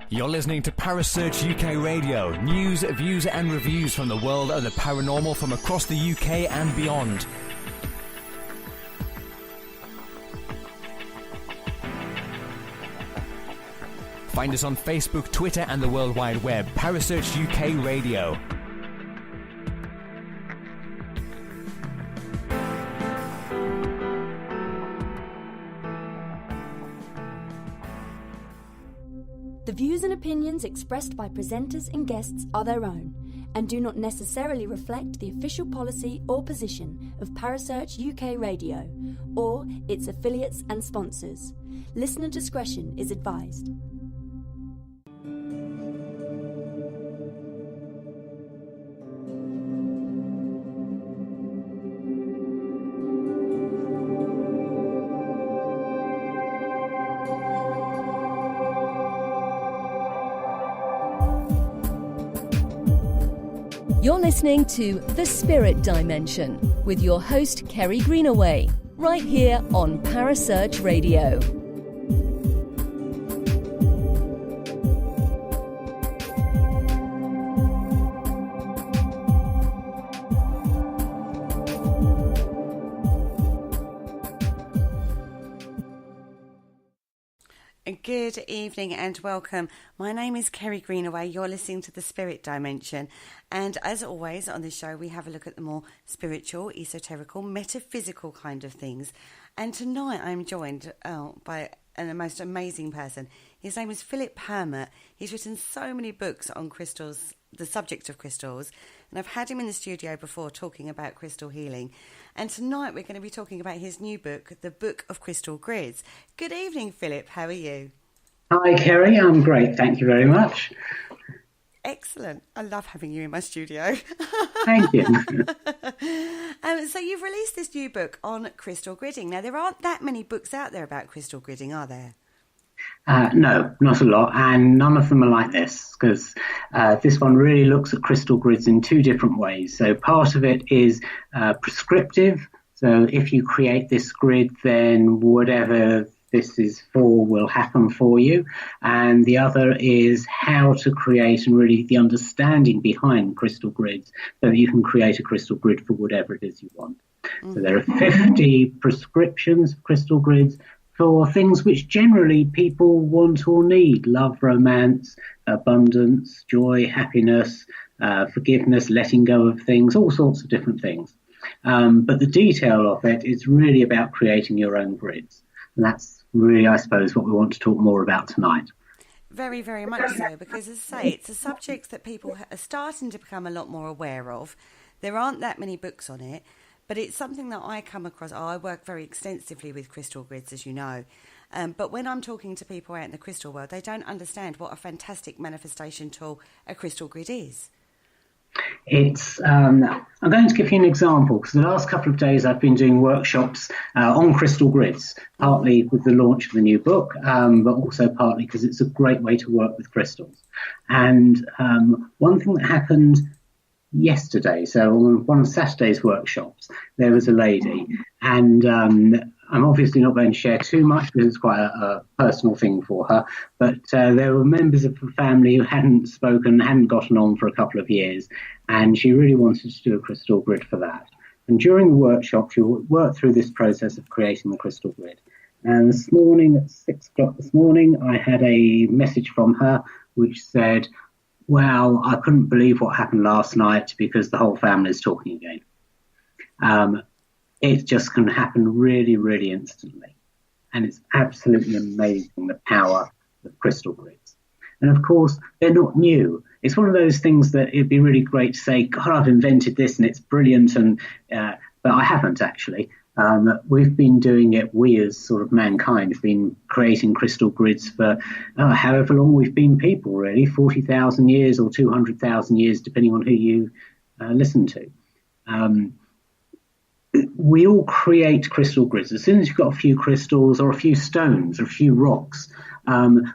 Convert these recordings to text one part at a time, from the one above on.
You're listening to Parasearch UK Radio. News, views and reviews from the world of the paranormal from across the UK and beyond. Find us on Facebook, Twitter and the World Wide Web. Parasearch UK Radio. The views and opinions expressed by presenters and guests are their own and do not necessarily reflect the official policy or position of Parasearch UK Radio or its affiliates and sponsors. Listener discretion is advised. You're listening to The Spirit Dimension with your host, Kerry Greenaway, right here on Parasearch Radio. Good evening and welcome. My name is Kerry Greenaway. You're listening to The Spirit Dimension. And as always on this show, we have a look at the more spiritual, esoterical, metaphysical kind of things. And tonight I'm joined by a most amazing person. His name is Permutt. He's written so many books on crystals, the subject of crystals. And I've had him in the studio before talking about crystal healing. And tonight we're going to be talking about his new book, The Book of Crystal Grids. Good evening, Philip. How are you? Hi, Kerry. I'm great. Thank you very much. Excellent. I love having you in my studio. Thank you. So you've released this new book on crystal gridding. Now, there aren't that many books out there about crystal gridding, are there? No, not a lot. And none of them are like this, because this one really looks at crystal grids in two different ways. So part of it is prescriptive. So if you create this grid, then whatever this is for will happen for you. And the other is how to create and really the understanding behind crystal grids so that you can create a crystal grid for whatever it is you want. Mm-hmm. So there are 50 prescriptions of crystal grids for things which generally people want or need: love, romance, abundance, joy, happiness, forgiveness, letting go of things, all sorts of different things. But the detail of it is really about creating your own grids. And that's really, I suppose, what we want to talk more about tonight. Very, very much so, because as I say, it's a subject that people are starting to become a lot more aware of. There aren't that many books on it, but it's something that I come across. I work very extensively with crystal grids, as you know. But when I'm talking to people out in the crystal world, they don't understand what a fantastic manifestation tool a crystal grid is. It's I'm going to give you an example, because the last couple of days I've been doing workshops on crystal grids, partly with the launch of the new book, but also partly because it's a great way to work with crystals. And one thing that happened yesterday, so on one of Saturday's workshops, there was a lady, and I'm obviously not going to share too much because it's quite a personal thing for her, but there were members of the family who hadn't spoken, hadn't gotten on for a couple of years, and she really wanted to do a crystal grid for that. And during the workshop, she worked through this process of creating the crystal grid. And this morning, at 6 o'clock this morning, I had a message from her which said, "Well, I couldn't believe what happened last night because the whole family is talking again." It's just going to happen really, really instantly. And it's absolutely amazing, the power of crystal grids. And of course, they're not new. It's one of those things that it'd be really great to say, God, I've invented this and it's brilliant. And but I haven't actually. We've been doing it, we as sort of mankind have been creating crystal grids for however long we've been people, really, 40,000 years or 200,000 years, depending on who you listen to. we all create crystal grids. As soon as you've got a few crystals or a few stones or a few rocks,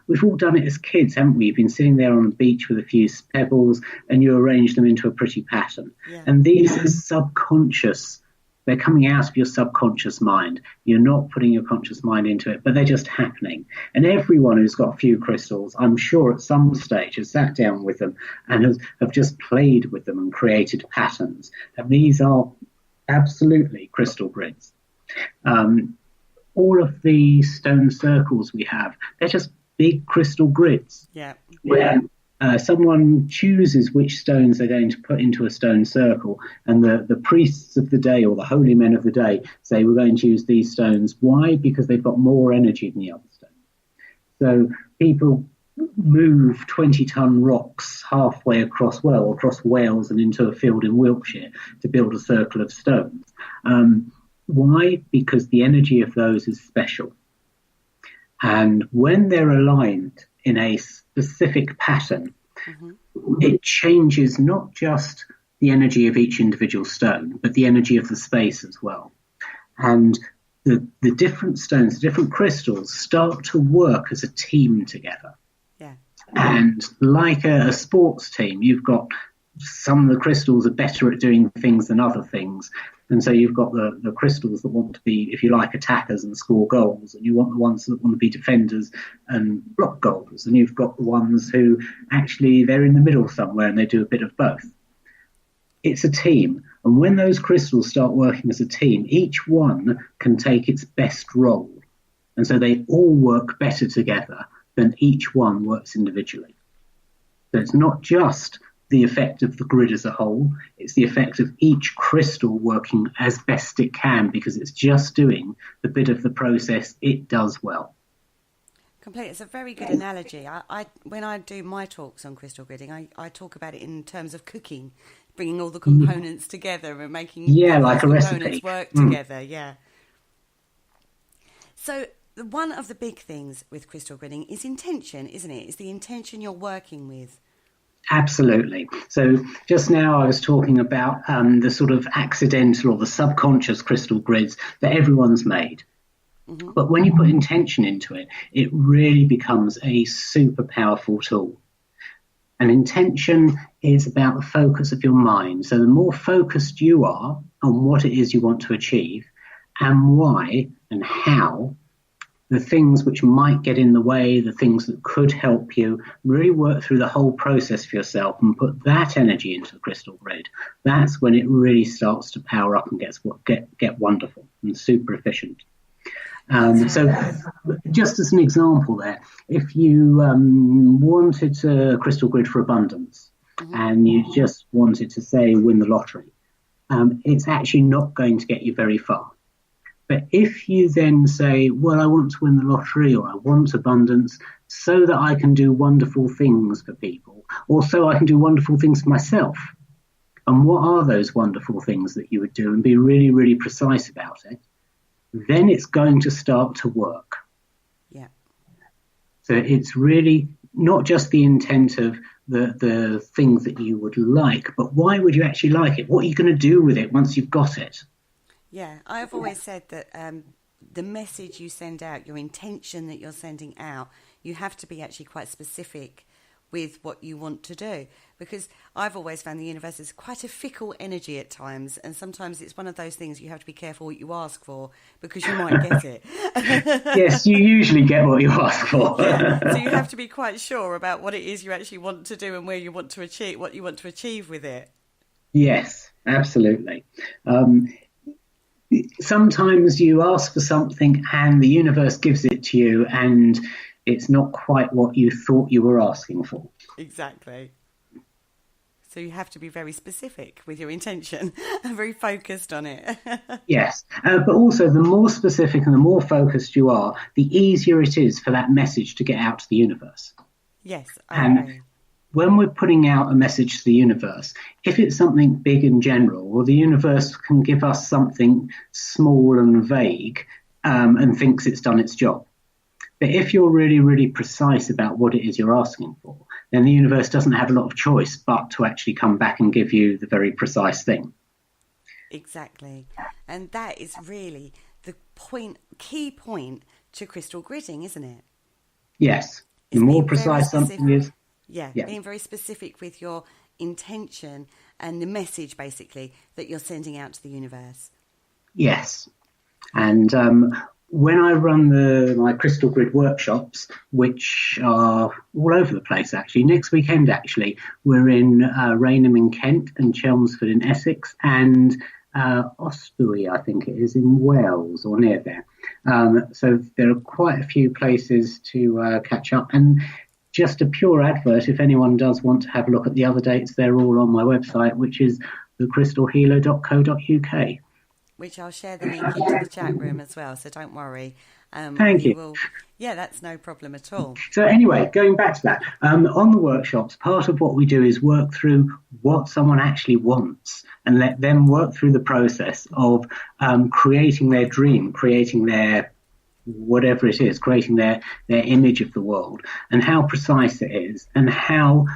we've all done it as kids, haven't we? You've been sitting there on the beach with a few pebbles and you arrange them into a pretty pattern. Yeah. And these are subconscious. They're coming out of your subconscious mind. You're not putting your conscious mind into it, but they're just happening. And everyone who's got a few crystals, I'm sure at some stage has sat down with them and have just played with them and created patterns. And these are absolutely crystal grids. All of the stone circles we have, they're just big crystal grids. Yeah. Where someone chooses which stones they're going to put into a stone circle, and the priests of the day or the holy men of the day say, we're going to use these stones. Why? Because they've got more energy than the other stones. So people move 20-ton rocks halfway across Wales and into a field in Wiltshire to build a circle of stones. Why? Because the energy of those is special. And when they're aligned in a specific pattern, it changes not just the energy of each individual stone, but the energy of the space as well. And the different stones, the different crystals start to work as a team together. Yeah. And like a sports team, you've got some of the crystals are better at doing things than other things. And so you've got the crystals that want to be, if you like, attackers and score goals, and you want the ones that want to be defenders and block goals, and you've got the ones who actually they're in the middle somewhere and they do a bit of both. It's a team, and when those crystals start working as a team, each one can take its best role, and so they all work better together than each one works individually. So it's not just the effect of the grid as a whole, it's the effect of each crystal working as best it can, because it's just doing the bit of the process it does well. Completely. It's a very good analogy. I when I do my talks on crystal gridding, I talk about it in terms of cooking, bringing all the components together and making like a components recipe work together. Yeah. So one of the big things with crystal gridding is intention, isn't it? It's the intention you're working with. Absolutely. So just now I was talking about the sort of accidental or the subconscious crystal grids that everyone's made. Mm-hmm. But when you put intention into it, it really becomes a super powerful tool. And intention is about the focus of your mind. So the more focused you are on what it is you want to achieve and why and how, the things which might get in the way, the things that could help you, really work through the whole process for yourself and put that energy into the crystal grid. That's when it really starts to power up and get wonderful and super efficient. So just as an example there, if you wanted a crystal grid for abundance and you just wanted to, say, win the lottery, it's actually not going to get you very far. But if you then say, well, I want to win the lottery or I want abundance so that I can do wonderful things for people, or so I can do wonderful things for myself. And what are those wonderful things that you would do, and be really, really precise about it, then it's going to start to work. Yeah. So it's really not just the intent of the things that you would like, but why would you actually like it? What are you going to do with it once you've got it? Yeah, I've always said that the message you send out, your intention that you're sending out, you have to be actually quite specific with what you want to do. Because I've always found the universe is quite a fickle energy at times, and sometimes it's one of those things you have to be careful what you ask for, because you might get it. Yes, you usually get what you ask for. Yeah. So you have to be quite sure about what it is you actually want to do and where you want to achieve, what you want to achieve with it. Yes, absolutely. Sometimes you ask for something and the universe gives it to you and it's not quite what you thought you were asking for. Exactly. So you have to be very specific with your intention and very focused on it. Yes, but also the more specific and the more focused you are, the easier it is for that message to get out to the universe. Yes, I agree. When we're putting out a message to the universe, if it's something big and general, well, the universe can give us something small and vague and thinks it's done its job. But if you're really, really precise about what it is you're asking for, then the universe doesn't have a lot of choice but to actually come back and give you the very precise thing. Exactly. And that is really the key point to crystal gridding, isn't it? Yes. The It's more being very precise something specific. is, Yeah, yeah. being very specific with your intention and the message, basically, that you're sending out to the universe. Yes. And when I run my crystal grid workshops, which are all over the place, actually, next weekend, actually, we're in Rainham in Kent and Chelmsford in Essex and Osbury, I think it is, in Wales or near there. So there are quite a few places to catch up. And just a pure advert, if anyone does want to have a look at the other dates, they're all on my website, which is thecrystalhealer.co.uk. Which I'll share the link into the chat room as well, so don't worry. Thank you. Yeah, that's no problem at all. So anyway, going back to that, on the workshops, part of what we do is work through what someone actually wants and let them work through the process of creating their dream, creating their whatever it is, creating their image of the world, and how precise it is, and how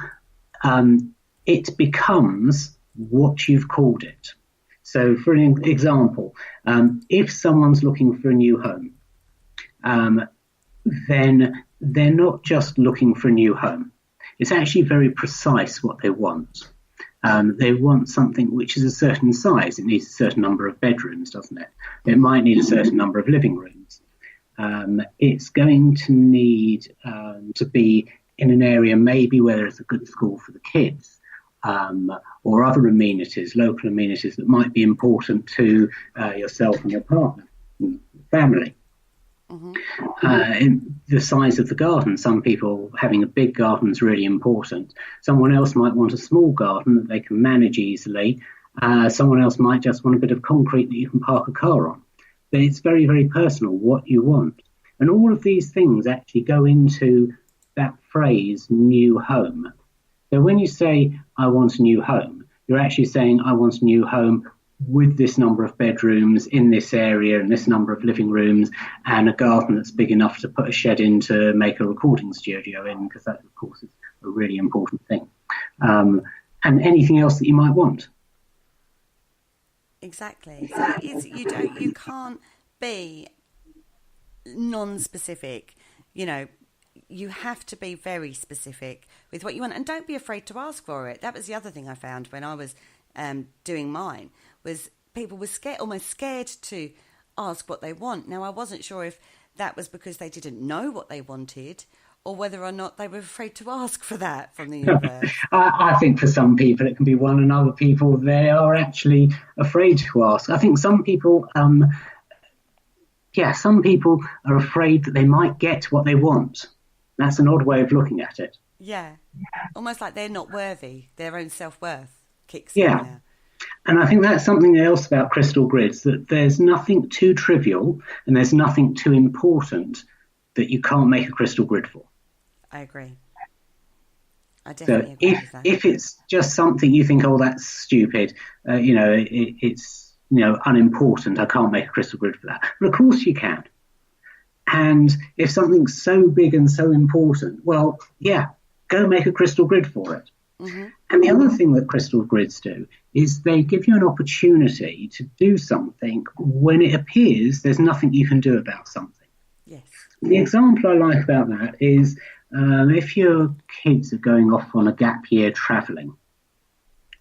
it becomes what you've called it. So, for an example, if someone's looking for a new home, then they're not just looking for a new home. It's actually very precise what they want. They want something which is a certain size. It needs a certain number of bedrooms, doesn't it? It might need a certain number of living rooms. It's going to need to be in an area maybe where there's a good school for the kids, or other amenities, local amenities that might be important to yourself and your partner, and family. In the size of the garden, some people having a big garden is really important. Someone else might want a small garden that they can manage easily. Someone else might just want a bit of concrete that you can park a car on. But it's very, very personal what you want. And all of these things actually go into that phrase, new home. So when you say, I want a new home, you're actually saying, I want a new home with this number of bedrooms in this area and this number of living rooms and a garden that's big enough to put a shed in to make a recording studio in, because that, of course, is a really important thing. And anything else that you might want. Exactly. So you can't be non-specific. You know, you have to be very specific with what you want, and don't be afraid to ask for it. That was the other thing I found when I was doing mine, was people were almost scared to ask what they want. Now, I wasn't sure if that was because they didn't know what they wanted, or whether or not they were afraid to ask for that from the universe. I think for some people it can be one, and other people they are actually afraid to ask. I think some people, some people are afraid that they might get what they want. That's an odd way of looking at it. Yeah, almost like they're not worthy. Their own self-worth kicks in there. And I think that's something else about crystal grids, that there's nothing too trivial and there's nothing too important that you can't make a crystal grid for. I agree. I definitely agree with that. If it's just something you think, oh, that's stupid, it's unimportant, I can't make a crystal grid for that. But of course you can. And if something's so big and so important, well, yeah, go make a crystal grid for it. Mm-hmm. And the other thing that crystal grids do is they give you an opportunity to do something when it appears there's nothing you can do about something. Yes. The example I like about that is if your kids are going off on a gap year travelling,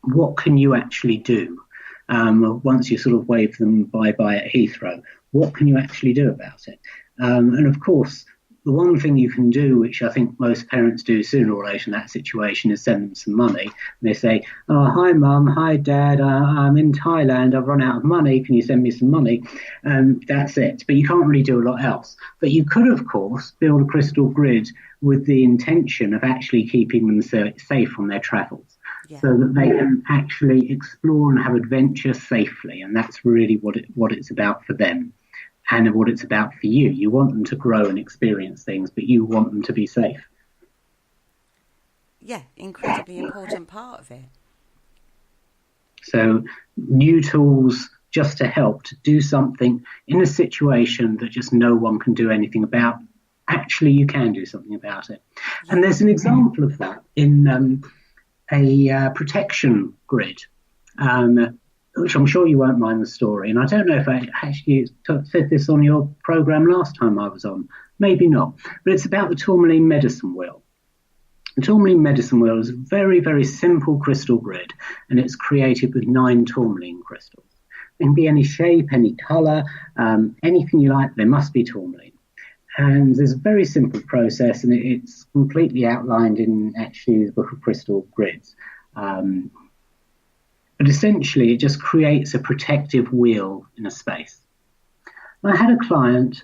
what can you actually do? Once you sort of wave them bye-bye at Heathrow, what can you actually do about it? And of course, the one thing you can do, which I think most parents do sooner or later in that situation, is send them some money. And they say, oh, hi, Mum, hi, Dad, I'm in Thailand, I've run out of money, can you send me some money? That's it. But you can't really do a lot else. But you could, of course, build a crystal grid with the intention of actually keeping them safe on their travels. Yeah. So that they can actually explore and have adventure safely. And that's really what it's about for them. And what it's about for you. You want them to grow and experience things, but you want them to be safe. Yeah, incredibly important part of it. So new tools just to help to do something in a situation that just no one can do anything about. Actually, you can do something about it. Yeah. And there's an example of that in a protection grid. which I'm sure you won't mind the story. And I don't know if I actually said this on your programme last time I was on. Maybe not. But it's about the tourmaline medicine wheel. The tourmaline medicine wheel is a very, very simple crystal grid, and it's created with 9 tourmaline crystals. They can be any shape, any colour, anything you like. They must be tourmaline. And there's a very simple process, and it's completely outlined in actually the Book of Crystal Grids. But essentially, it just creates a protective wheel in a space. I had a client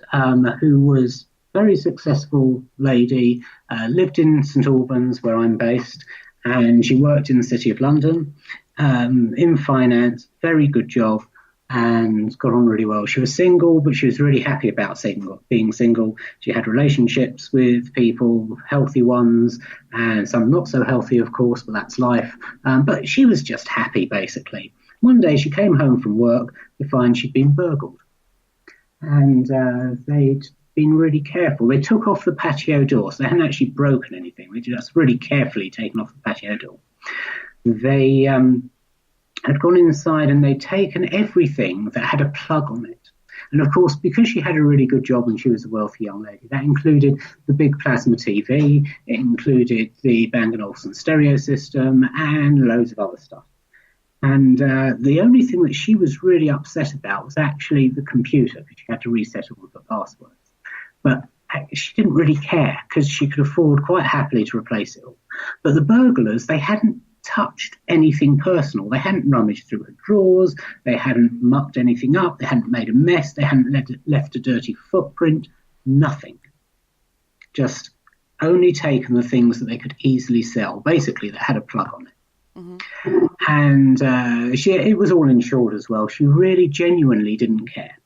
who was a very successful lady, lived in St Albans, where I'm based, and she worked in the City of London in finance, very good job, and got on really well. She was single, but she was really happy about being single. She had relationships with people, healthy ones, and some not so healthy, of course, but that's life. But she was just happy, basically. One day she came home from work to find she'd been burgled. And they'd been really careful. They took off the patio door, so they hadn't actually broken anything. They just really carefully taken off the patio door. They had gone inside and they'd taken everything that had a plug on it. And of course, because she had a really good job and she was a wealthy young lady, that included the big plasma TV, it included the Bang & Olufsen stereo system and loads of other stuff. And the only thing that she was really upset about was actually the computer, because she had to reset all of the passwords. But she didn't really care because she could afford quite happily to replace it all. But the burglars, they hadn't touched anything personal. They hadn't rummaged through her drawers, they hadn't mucked anything up, they hadn't made a mess, they hadn't left a dirty footprint, nothing. Just only taken the things that they could easily sell, basically that had a plug on it. Mm-hmm. And it was all insured as well. She really genuinely didn't care.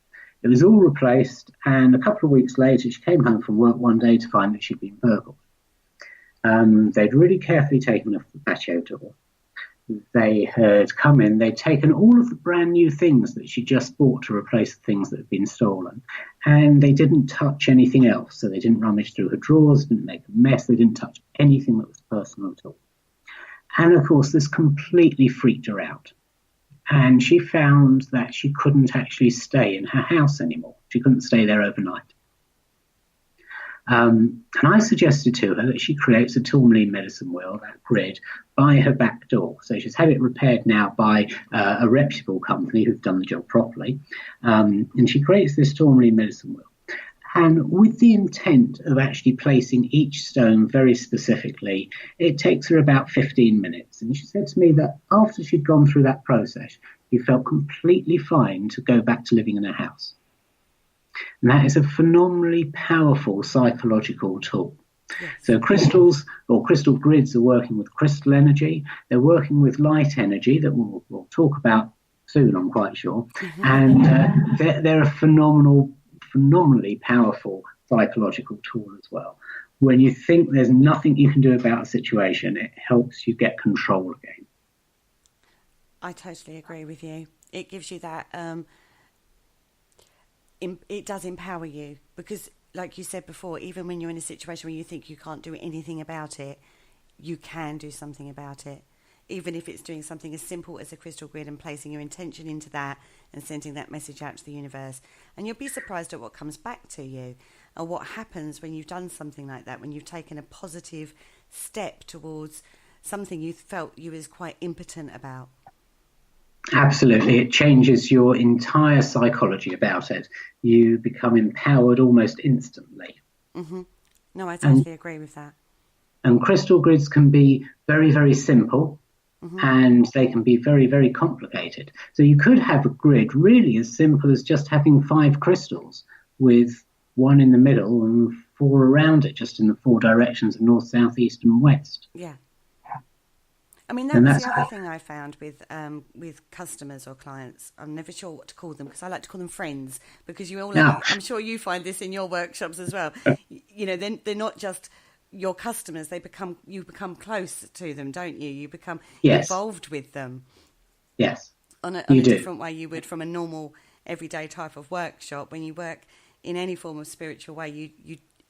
It was all replaced, and a couple of weeks later she came home from work one day to find that she'd been burgled. They'd really carefully taken off the patio door. They had come in, they'd taken all of the brand new things that she just bought to replace the things that had been stolen, and they didn't touch anything else. So they didn't rummage through her drawers, didn't make a mess, they didn't touch anything that was personal at all. And of course, this completely freaked her out. And she found that she couldn't actually stay in her house anymore. She couldn't stay there overnight. And I suggested to her that she creates a tourmaline medicine wheel, that grid, by her back door. So she's had it repaired now by a reputable company who've done the job properly. And she creates this tourmaline medicine wheel. And with the intent of actually placing each stone very specifically, it takes her about 15 minutes. And she said to me that after she'd gone through that process, she felt completely fine to go back to living in her house. And that is a phenomenally powerful psychological tool. Yes. So crystals or crystal grids are working with crystal energy. They're working with light energy that we'll talk about soon, I'm quite sure. Mm-hmm. And they're a phenomenally powerful psychological tool as well. When you think there's nothing you can do about a situation, it helps you get control again. I totally agree with you. It gives you that... it does empower you because, like you said before, even when you're in a situation where you think you can't do anything about it, you can do something about it. Even if it's doing something as simple as a crystal grid and placing your intention into that and sending that message out to the universe. And you'll be surprised at what comes back to you and what happens when you've done something like that, when you've taken a positive step towards something you felt you was quite impotent about. Absolutely. It changes your entire psychology about it. You become empowered almost instantly. Mm-hmm. No, I totally agree with that. And crystal grids can be very, very simple, mm-hmm. and they can be very, very complicated. So you could have a grid really as simple as just having 5 crystals with one in the middle and 4 around it, just in the 4 directions of north, south, east and west. Yeah. I mean, that was the other thing I found with customers or clients. I'm never sure what to call them because I like to call them friends because you all, I'm sure you find this in your workshops as well. You know, they're not just your customers, you become close to them, don't you? You become involved with them. Yes. On a different way you would from a normal everyday type of workshop. When you work in any form of spiritual way,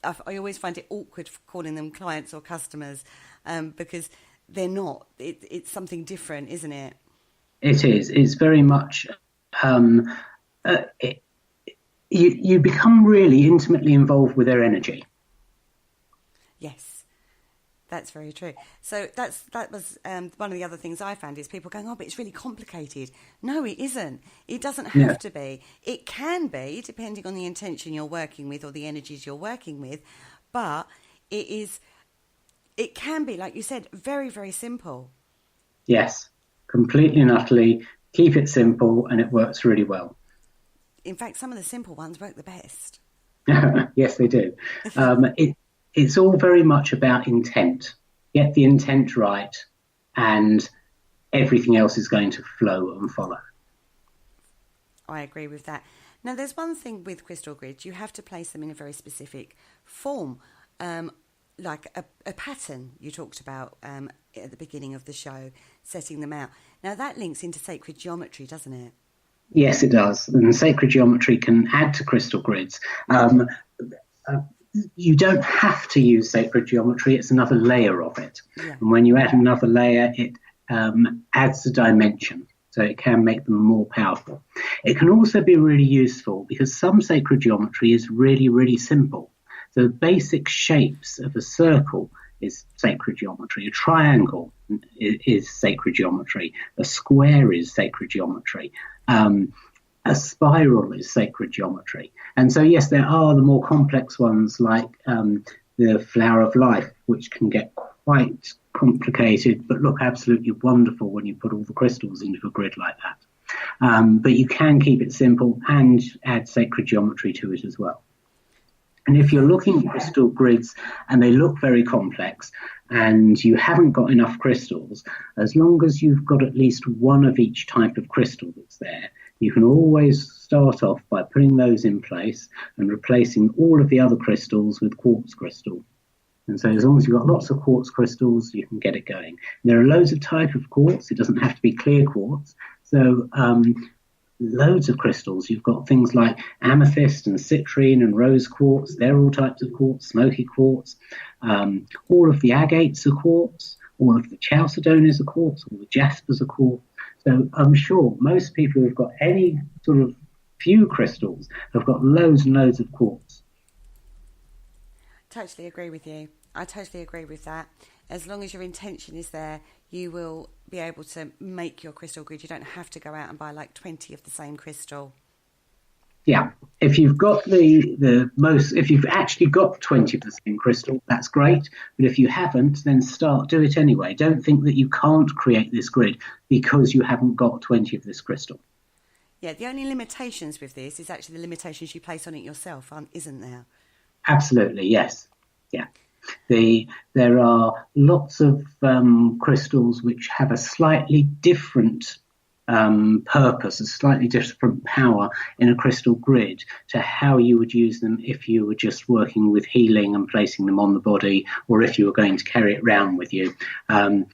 I always find it awkward calling them clients or customers because they're not. It's something different, isn't it? It is. It's very much. You become really intimately involved with their energy. Yes, that's very true. So that was one of the other things I found is people going, oh, but it's really complicated. No, it isn't. It doesn't have to be. It can be, depending on the intention you're working with or the energies you're working with, but it can be, like you said, very, very simple. Yes, completely and utterly. Keep it simple and it works really well. In fact, some of the simple ones work the best. Yes, they do. It's all very much about intent. Get the intent right and everything else is going to flow and follow. I agree with that. Now, there's one thing with crystal grids. You have to place them in a very specific form, like a pattern you talked about at the beginning of the show, setting them out. Now, that links into sacred geometry, doesn't it? Yes, it does. And sacred geometry can add to crystal grids. You don't have to use sacred geometry. It's another layer of it. Yeah. And when you add another layer, it adds a dimension. So it can make them more powerful. It can also be really useful because some sacred geometry is really, really simple. So the basic shapes of a circle is sacred geometry. A triangle is sacred geometry. A square is sacred geometry. A spiral is sacred geometry. And so, yes, there are the more complex ones like the flower of life, which can get quite complicated, but look absolutely wonderful when you put all the crystals into a grid like that. But you can keep it simple and add sacred geometry to it as well. And if you're looking at crystal grids and they look very complex and you haven't got enough crystals, as long as you've got at least one of each type of crystal that's there, you can always start off by putting those in place and replacing all of the other crystals with quartz crystal. And so as long as you've got lots of quartz crystals, you can get it going. And there are loads of type of quartz. It doesn't have to be clear quartz. So loads of crystals. You've got things like amethyst and citrine and rose quartz. They're all types of quartz, smoky quartz. All of the agates are quartz. All of the chalcedones are quartz. All the jaspers are quartz. So I'm sure most people who've got any sort of few crystals have got loads and loads of quartz. Totally agree with you. I totally agree with that. As long as your intention is there, you will be able to make your crystal grid. You don't have to go out and buy like 20 of the same crystal. Yeah, if you've got if you've actually got 20 of the same crystal, that's great. But if you haven't, then do it anyway. Don't think that you can't create this grid because you haven't got 20 of this crystal. Yeah, the only limitations with this is actually the limitations you place on it yourself, isn't there? Absolutely, yes. Yeah. There are lots of crystals which have a slightly different purpose, a slightly different power in a crystal grid to how you would use them if you were just working with healing and placing them on the body, or if you were going to carry it around with you. And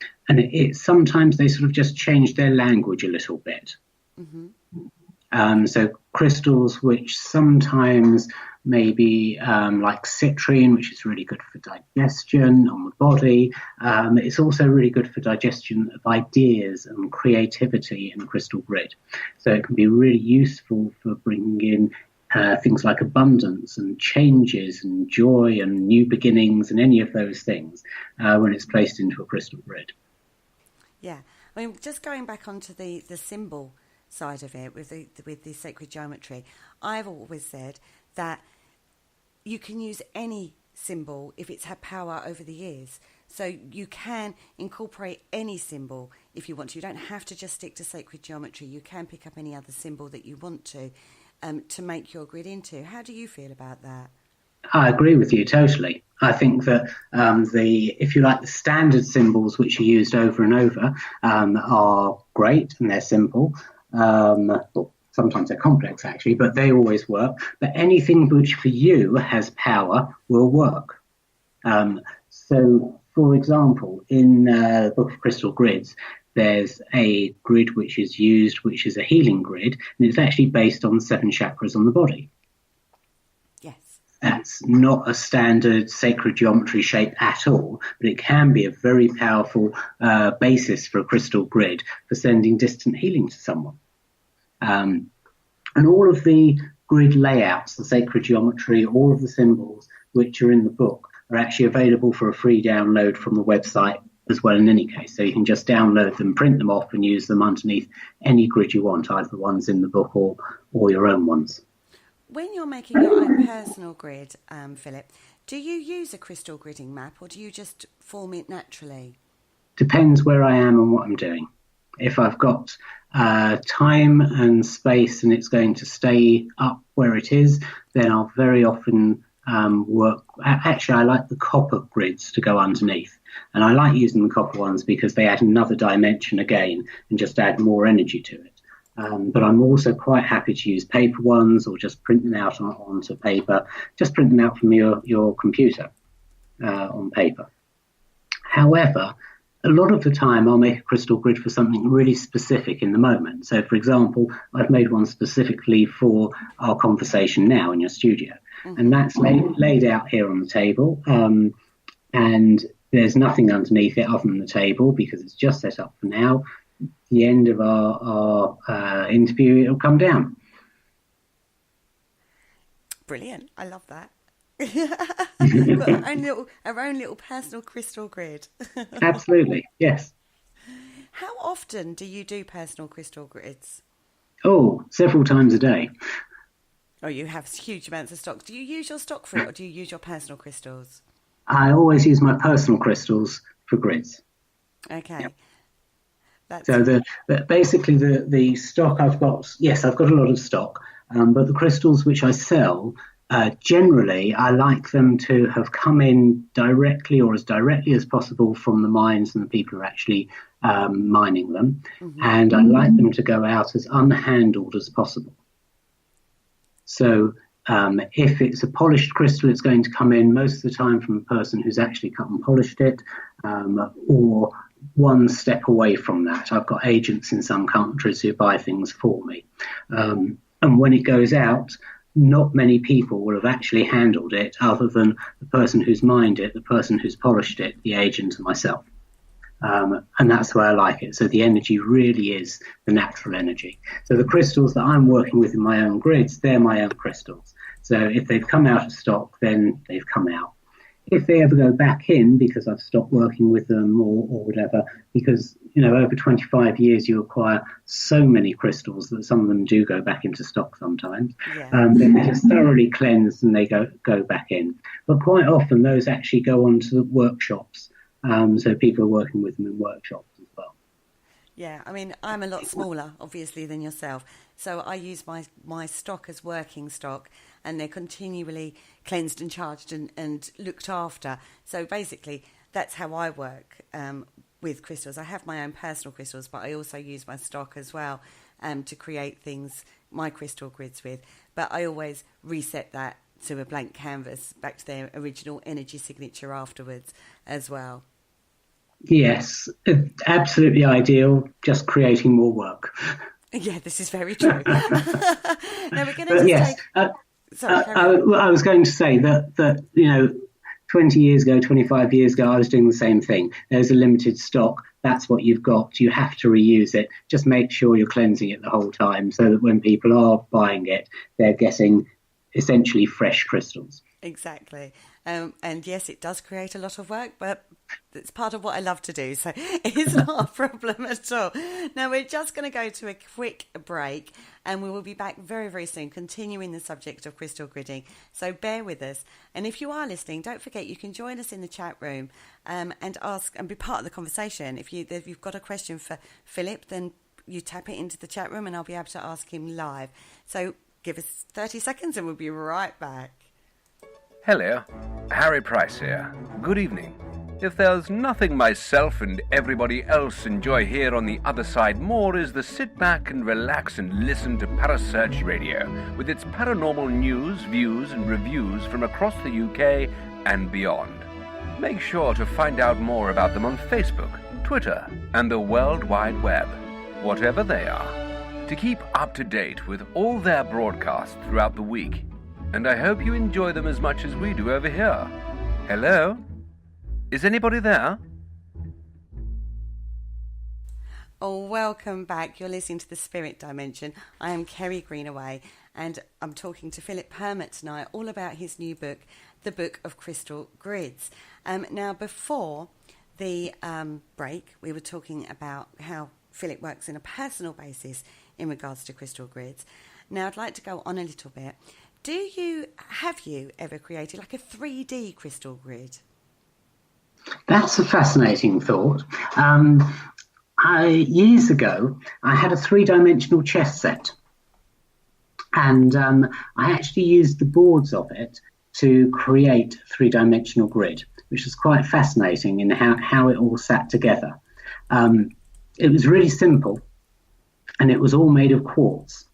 sometimes they sort of just change their language a little bit. Mm-hmm. So crystals which sometimes maybe like citrine, which is really good for digestion on the body. It's also really good for digestion of ideas and creativity in a crystal grid. So it can be really useful for bringing in things like abundance and changes and joy and new beginnings and any of those things when it's placed into a crystal grid. Yeah, I mean, just going back onto the symbol side of it with the sacred geometry, I've always said that you can use any symbol if it's had power over the years. So you can incorporate any symbol if you want to. You don't have to just stick to sacred geometry. You can pick up any other symbol that you want to make your grid into. How do you feel about that? I agree with you totally. I think that if you like, the standard symbols which are used over and over are great and they're simple. Sometimes they're complex, actually, but they always work. But anything which for you has power will work. So, for example, in the Book of Crystal Grids, there's a grid which is used, which is a healing grid, and it's actually based on 7 chakras on the body. Yes. That's not a standard sacred geometry shape at all, but it can be a very powerful basis for a crystal grid for sending distant healing to someone. And all of the grid layouts, the sacred geometry, all of the symbols which are in the book are actually available for a free download from the website as well in any case. So you can just download them, print them off and use them underneath any grid you want, either the ones in the book or your own ones. When you're making your own personal grid, Philip, do you use a crystal gridding map or do you just form it naturally? Depends where I am and what I'm doing. If I've got time and space and it's going to stay up where it is, then I'll very often work. Actually, I like the copper grids to go underneath. And I like using the copper ones because they add another dimension again and just add more energy to it. But I'm also quite happy to use paper ones or just print them out onto paper. Just print them out from your computer on paper. However, a lot of the time I'll make a crystal grid for something really specific in the moment. So, for example, I've made one specifically for our conversation now in your studio. Mm-hmm. And that's laid out here on the table. And there's nothing underneath it other than the table because it's just set up for now. At the end of our interview, it'll come down. Brilliant. I love that. We've got our own little personal crystal grid. Absolutely, yes. How often do you do personal crystal grids? Oh, several times a day. Oh, you have huge amounts of stock. Do you use your stock for it or do you use your personal crystals? I always use my personal crystals for grids. Okay. Yep. So basically the stock I've got, yes, I've got a lot of stock, but the crystals which I sell, generally, I like them to have come in directly or as directly as possible from the mines and the people who are actually mining them. Mm-hmm. And I like them to go out as unhandled as possible. So if it's a polished crystal, it's going to come in most of the time from a person who's actually cut and polished it, or one step away from that. I've got agents in some countries who buy things for me. And when it goes out, not many people will have actually handled it other than the person who's mined it, the person who's polished it, the agent and myself. And that's where I like it. So the energy really is the natural energy. So the crystals that I'm working with in my own grids, they're my own crystals. So if they've come out of stock, then they've come out. If they ever go back in because I've stopped working with them or whatever, because, over 25 years you acquire so many crystals that some of them do go back into stock sometimes. Yeah. Then they're just thoroughly cleansed and they go back in. But quite often those actually go on to the workshops. So people are working with them in workshops as well. Yeah, I mean, I'm a lot smaller, obviously, than yourself. So I use my stock as working stock, and they're continually cleansed and charged and looked after. So basically, that's how I work with crystals. I have my own personal crystals, but I also use my stock as well to create things, my crystal grids with. But I always reset that to a blank canvas, back to their original energy signature afterwards as well. Yes, absolutely ideal, just creating more work. Yeah, this is very true. Now we're going to yes, I was going to say that 20 years ago, 25 years ago, I was doing the same thing. There's a limited stock. That's what you've got. You have to reuse it. Just make sure you're cleansing it the whole time so that when people are buying it, they're getting essentially fresh crystals. Exactly. And yes, it does create a lot of work, but it's part of what I love to do, so it's not a problem at all. Now, we're just going to go to a quick break, and we will be back very, very soon, continuing the subject of crystal gridding. So bear with us. And if you are listening, don't forget you can join us in the chat room and ask and be part of the conversation. If you've got a question for Philip, then you tap it into the chat room, and I'll be able to ask him live. So give us 30 seconds, and we'll be right back. Hello, Harry Price here. Good evening. If there's nothing myself and everybody else enjoy here on the other side more is the sit back and relax and listen to Parasearch Radio with its paranormal news, views and reviews from across the UK and beyond. Make sure to find out more about them on Facebook, Twitter and the World Wide Web, whatever they are. To keep up to date with all their broadcasts throughout the week, and I hope you enjoy them as much as we do over here. Hello? Is anybody there? Oh, welcome back. You're listening to The Spirit Dimension. I am Kerry Greenaway, and I'm talking to Philip Permutt tonight all about his new book, The Book of Crystal Grids. Now, before the break, we were talking about how Philip works on a personal basis in regards to crystal grids. Now, I'd like to go on a little bit. Have you ever created like a 3D crystal grid? That's a fascinating thought. Years ago, I had a 3-dimensional chess set, and I actually used the boards of it to create a 3-dimensional grid, which was quite fascinating in how it all sat together. It was really simple, and it was all made of quartz.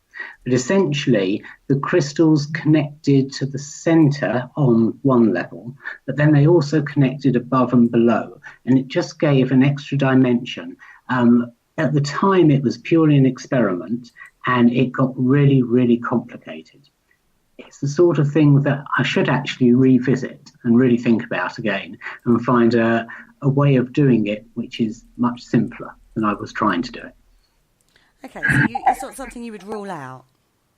But essentially, the crystals connected to the center on one level, but then they also connected above and below, and it just gave an extra dimension. At the time, it was purely an experiment, and it got really, really complicated. It's the sort of thing that I should actually revisit and really think about again and find a way of doing it which is much simpler than I was trying to do it. Okay, so it's not something you would rule out?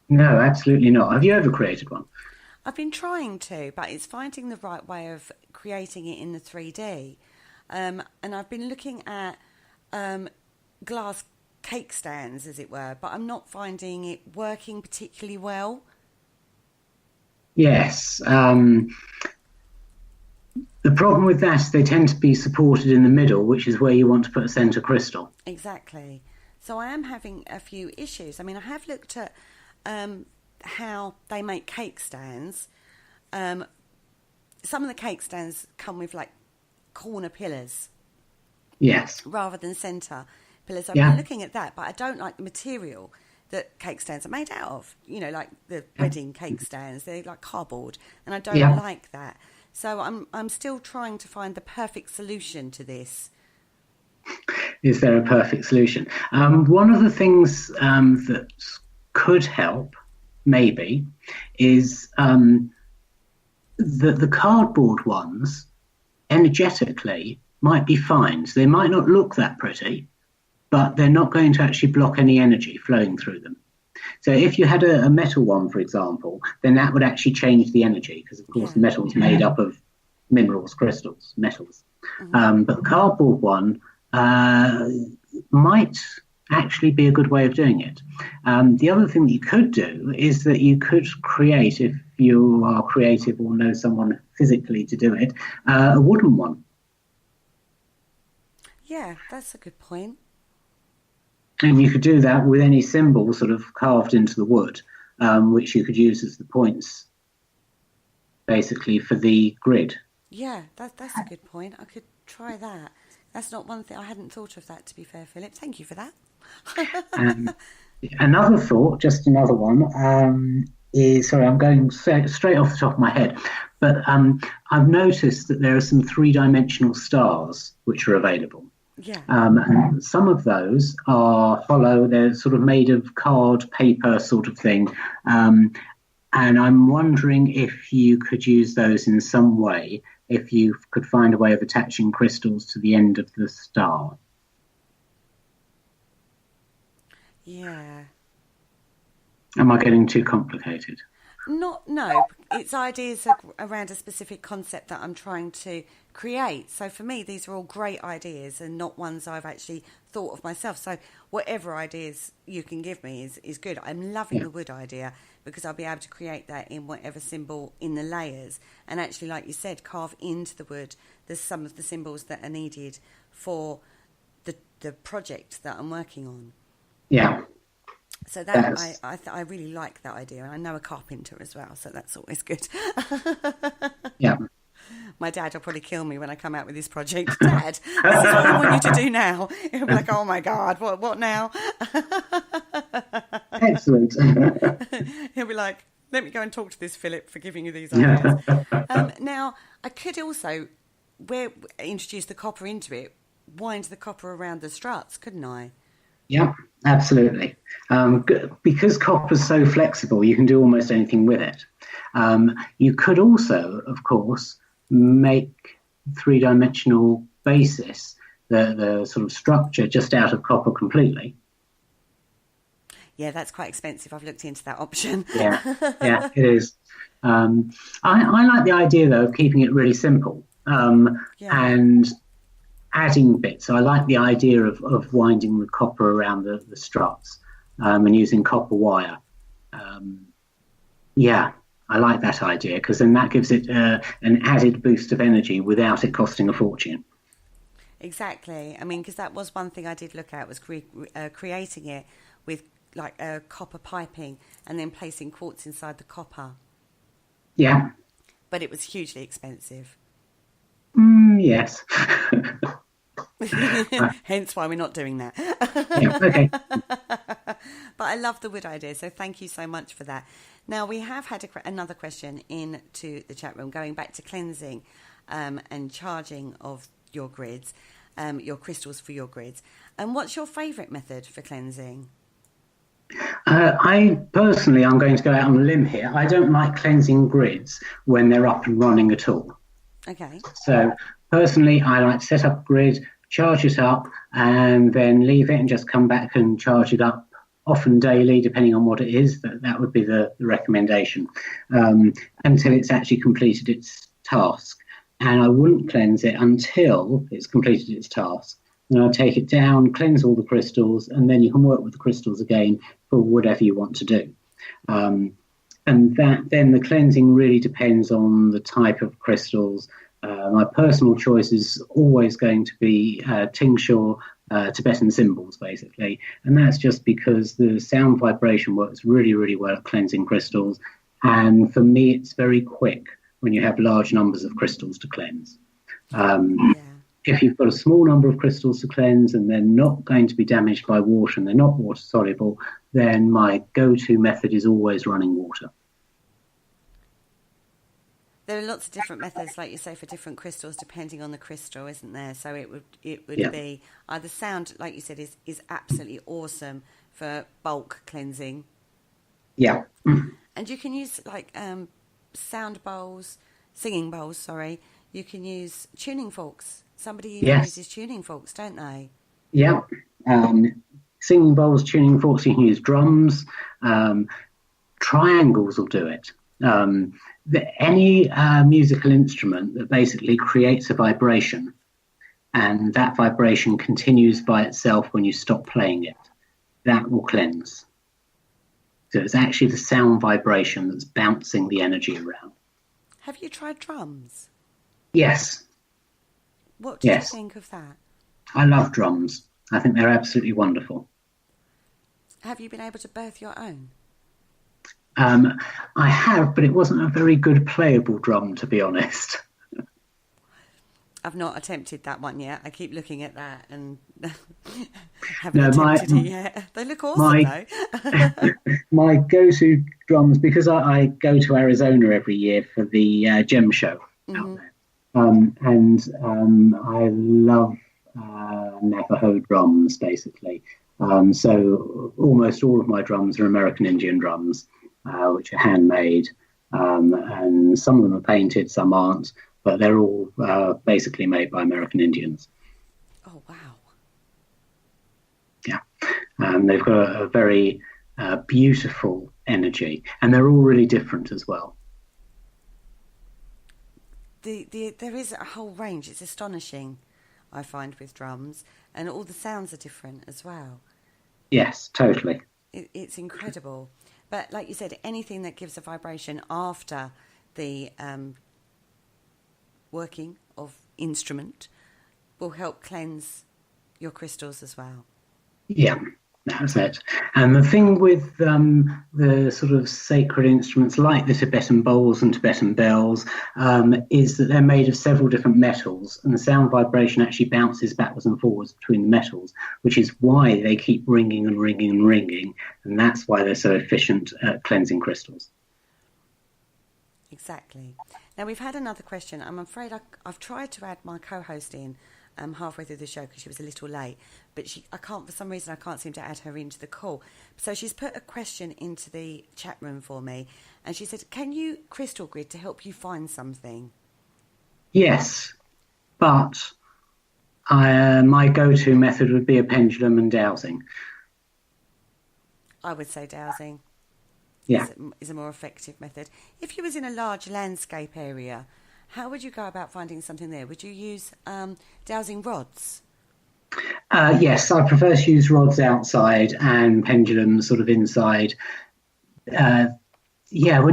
No, absolutely not. Have you ever created one? I've been trying to, but it's finding the right way of creating it in the 3D. And I've been looking at glass cake stands, as it were, but I'm not finding it working particularly well. Yes. The problem with that is they tend to be supported in the middle, which is where you want to put a centre crystal. Exactly. So I am having a few issues. I mean, I have looked at how they make cake stands. Some of the cake stands come with like corner pillars. Yes. Rather than centre pillars. I've Yeah. been looking at that, but I don't like the material that cake stands are made out of. You know, like the wedding cake stands, they're like cardboard, and I don't like that. So I'm still trying to find the perfect solution to this. Is there a perfect solution? One of the things that could help, maybe, is the cardboard ones, energetically, might be fine. So they might not look that pretty, but they're not going to actually block any energy flowing through them. So if you had a metal one, for example, then that would actually change the energy, because, of course, the metal is made up of minerals, crystals, metals. Mm-hmm. But the cardboard one might actually be a good way of doing it. The other thing that you could do is that you could create, if you are creative or know someone physically to do it, a wooden one. Yeah, that's a good point. And you could do that with any symbol sort of carved into the wood, which you could use as the points, basically, for the grid. Yeah, that's a good point. I could try that. That's not one thing. I hadn't thought of that, to be fair, Philip. Thank you for that. Another thought, just another one, is, sorry, I'm going straight off the top of my head, but I've noticed that there are some 3-dimensional stars which are available. Yeah. And some of those are hollow, they're sort of made of card, paper sort of thing. And I'm wondering if you could use those in some way, if you could find a way of attaching crystals to the end of the star. Yeah. Am I getting too complicated? No, it's ideas around a specific concept that I'm trying to create. So for me, these are all great ideas and not ones I've actually thought of myself. So whatever ideas you can give me is good. I'm loving the wood idea, because I'll be able to create that in whatever symbol in the layers. And actually, like you said, carve into the wood there's some of the symbols that are needed for the project that I'm working on. Yeah. So that I really like that idea, and I know a carpenter as well, so that's always good. Yeah. My dad will probably kill me when I come out with this project. Dad, this is what I want you to do now. He'll be like, oh my God, what now? Excellent. He'll be like, let me go and talk to this Philip for giving you these ideas. Now, I could also introduce the copper into it, wind the copper around the struts, couldn't I? Yeah, absolutely. Because copper's so flexible, you can do almost anything with it. You could also, of course, make three-dimensional basis, the sort of structure, just out of copper completely. Yeah, that's quite expensive. I've looked into that option. Yeah, it is. I like the idea, though, of keeping it really simple and adding bits. So I like the idea of winding the copper around the struts and using copper wire. I like that idea, because then that gives it an added boost of energy without it costing a fortune. Exactly. I mean, because that was one thing I did look at, was creating it with like copper piping and then placing quartz inside the copper. Yeah. But it was hugely expensive. Yes. Hence why we're not doing that. Yeah, okay. But I love the wood idea, so thank you so much for that. Now, we have had another question into the chat room, going back to cleansing and charging of your grids, your crystals for your grids. And what's your favourite method for cleansing? I'm going to go out on a limb here. I don't like cleansing grids when they're up and running at all. Okay. So personally, I like to set up a grid, charge it up, and then leave it and just come back and charge it up, often daily, depending on what it is. That would be the recommendation, until it's actually completed its task. And I wouldn't cleanse it until it's completed its task. And I'll take it down, cleanse all the crystals, and then you can work with the crystals again for whatever you want to do. And then the cleansing really depends on the type of crystals. My personal choice is always going to be tincture, Tibetan symbols, basically. And that's just because the sound vibration works really, really well at cleansing crystals. And for me, it's very quick when you have large numbers of crystals to cleanse. If you've got a small number of crystals to cleanse and they're not going to be damaged by water and they're not water soluble, then my go-to method is always running water. There are lots of different methods, like you say, for different crystals, depending on the crystal, isn't there? So it would be either sound, like you said, is absolutely awesome for bulk cleansing. Yeah. And you can use like sound bowls, singing bowls, sorry. You can use tuning forks. Somebody uses tuning forks, don't they? Yeah. Singing bowls, tuning forks, you can use drums. Triangles will do it. Any musical instrument that basically creates a vibration, and that vibration continues by itself when you stop playing it, that will cleanse. So it's actually the sound vibration that's bouncing the energy around. Have you tried drums? Yes. What do you think of that? I love drums. I think they're absolutely wonderful. Have you been able to birth your own? I have, but it wasn't a very good playable drum, to be honest. I've not attempted that one yet. I keep looking at that and haven't attempted it yet. They look awesome, though. My go-to drums, because I go to Arizona every year for the gem show out there. I love Navajo drums, basically. So almost all of my drums are American Indian drums, which are handmade, and some of them are painted, some aren't, but they're all basically made by American Indians. Oh, wow. Yeah. They've got a very beautiful energy, and they're all really different as well. There is a whole range. It's astonishing, I find, with drums, and all the sounds are different as well. Yes, totally. It's incredible. But like you said, anything that gives a vibration after the working of instrument will help cleanse your crystals as well. Yeah, that's it. And the thing with the sort of sacred instruments like the Tibetan bowls and Tibetan bells is that they're made of several different metals, and the sound vibration actually bounces backwards and forwards between the metals, which is why they keep ringing and ringing and ringing, and that's why they're so efficient at cleansing crystals. Exactly. Now, we've had another question. I'm afraid I've tried to add my co-host in, halfway through the show because she was a little late. But for some reason, I can't seem to add her into the call. So she's put a question into the chat room for me, and she said, "Can you crystal grid to help you find something?" Yes, but my go-to method would be a pendulum and dowsing. I would say dowsing. Yeah. Is a more effective method. If you was in a large landscape area, how would you go about finding something there? Would you use dowsing rods? Yes, I prefer to use rods outside and pendulums sort of inside. When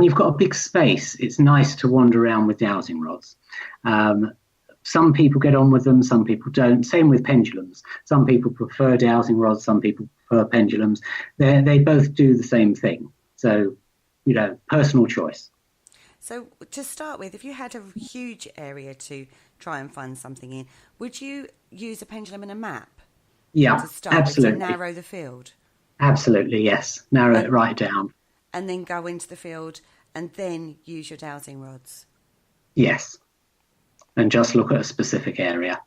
you've got a big space, it's nice to wander around with dowsing rods. Some people get on with them, some people don't. Same with pendulums. Some people prefer dowsing rods, some people prefer pendulums. They both do the same thing. So, personal choice. So to start with, if you had a huge area to try and find something in, would you use a pendulum and a map? Yeah, to start absolutely. With, to narrow the field? Absolutely, yes. Narrow it right down. And then go into the field and then use your dowsing rods? Yes. And just look at a specific area.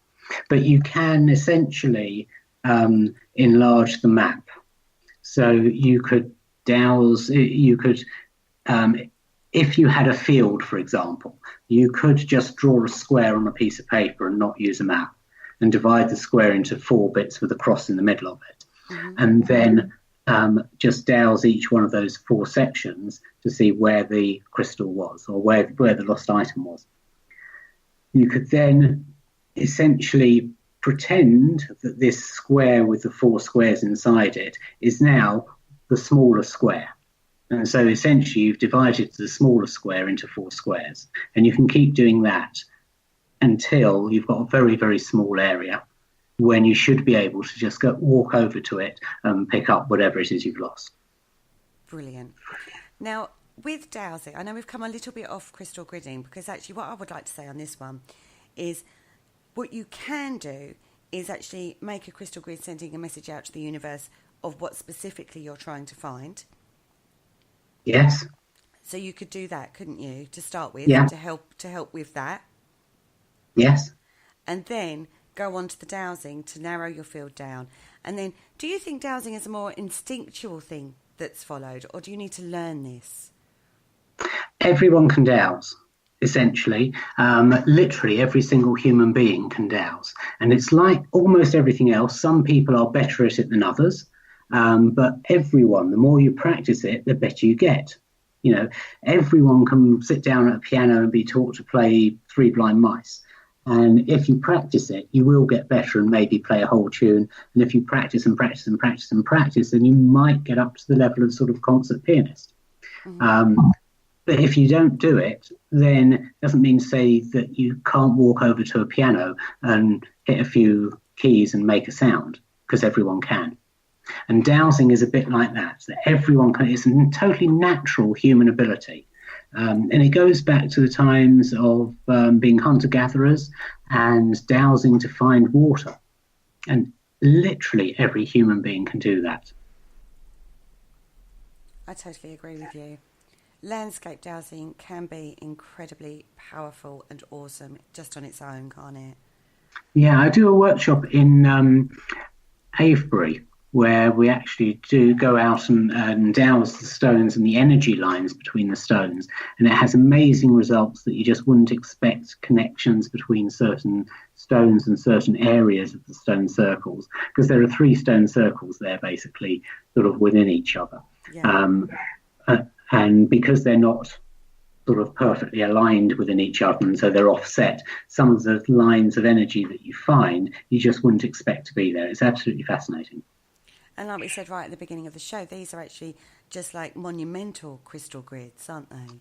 But you can essentially enlarge the map. So you could dowse, if you had a field, for example, you could just draw a square on a piece of paper and not use a map and divide the square into 4 bits with a cross in the middle of it. Mm-hmm. And then just dowse each one of those 4 sections to see where the crystal was or where the lost item was. You could then essentially pretend that this square with the 4 squares inside it is now the smaller square. And so essentially you've divided the smaller square into 4 squares. And you can keep doing that until you've got a very, very small area when you should be able to just walk over to it and pick up whatever it is you've lost. Brilliant. Now, with dowsing, I know we've come a little bit off crystal gridding, because actually what I would like to say on this one is what you can do is actually make a crystal grid sending a message out to the universe of what specifically you're trying to find. Yes. So you could do that, couldn't you, to start with, yeah. to help with that? Yes. And then go on to the dowsing to narrow your field down. And then, do you think dowsing is a more instinctual thing that's followed, or do you need to learn this? Everyone can dowse, essentially. Literally every single human being can dowse. And it's like almost everything else. Some people are better at it than others. But everyone, the more you practice it, the better you get. Everyone can sit down at a piano and be taught to play Three Blind Mice. And if you practice it, you will get better and maybe play a whole tune. And if you practice and practice and practice and practice, then you might get up to the level of sort of concert pianist. Mm-hmm. But if you don't do it, then it doesn't mean to say that you can't walk over to a piano and hit a few keys and make a sound, because everyone can. And dowsing is a bit like that everyone can. It's a totally natural human ability. And it goes back to the times of being hunter-gatherers and dowsing to find water. And literally every human being can do that. I totally agree with you. Landscape dowsing can be incredibly powerful and awesome just on its own, can't it? Yeah, I do a workshop in Avebury, where we actually do go out and dowse the stones and the energy lines between the stones. And it has amazing results that you just wouldn't expect, connections between certain stones and certain areas of the stone circles, because there are 3 stone circles there basically sort of within each other. Yeah. And because they're not sort of perfectly aligned within each other, and so they're offset, some of the lines of energy that you find, you just wouldn't expect to be there. It's absolutely fascinating. And like we said right at the beginning of the show, these are actually just like monumental crystal grids, aren't they?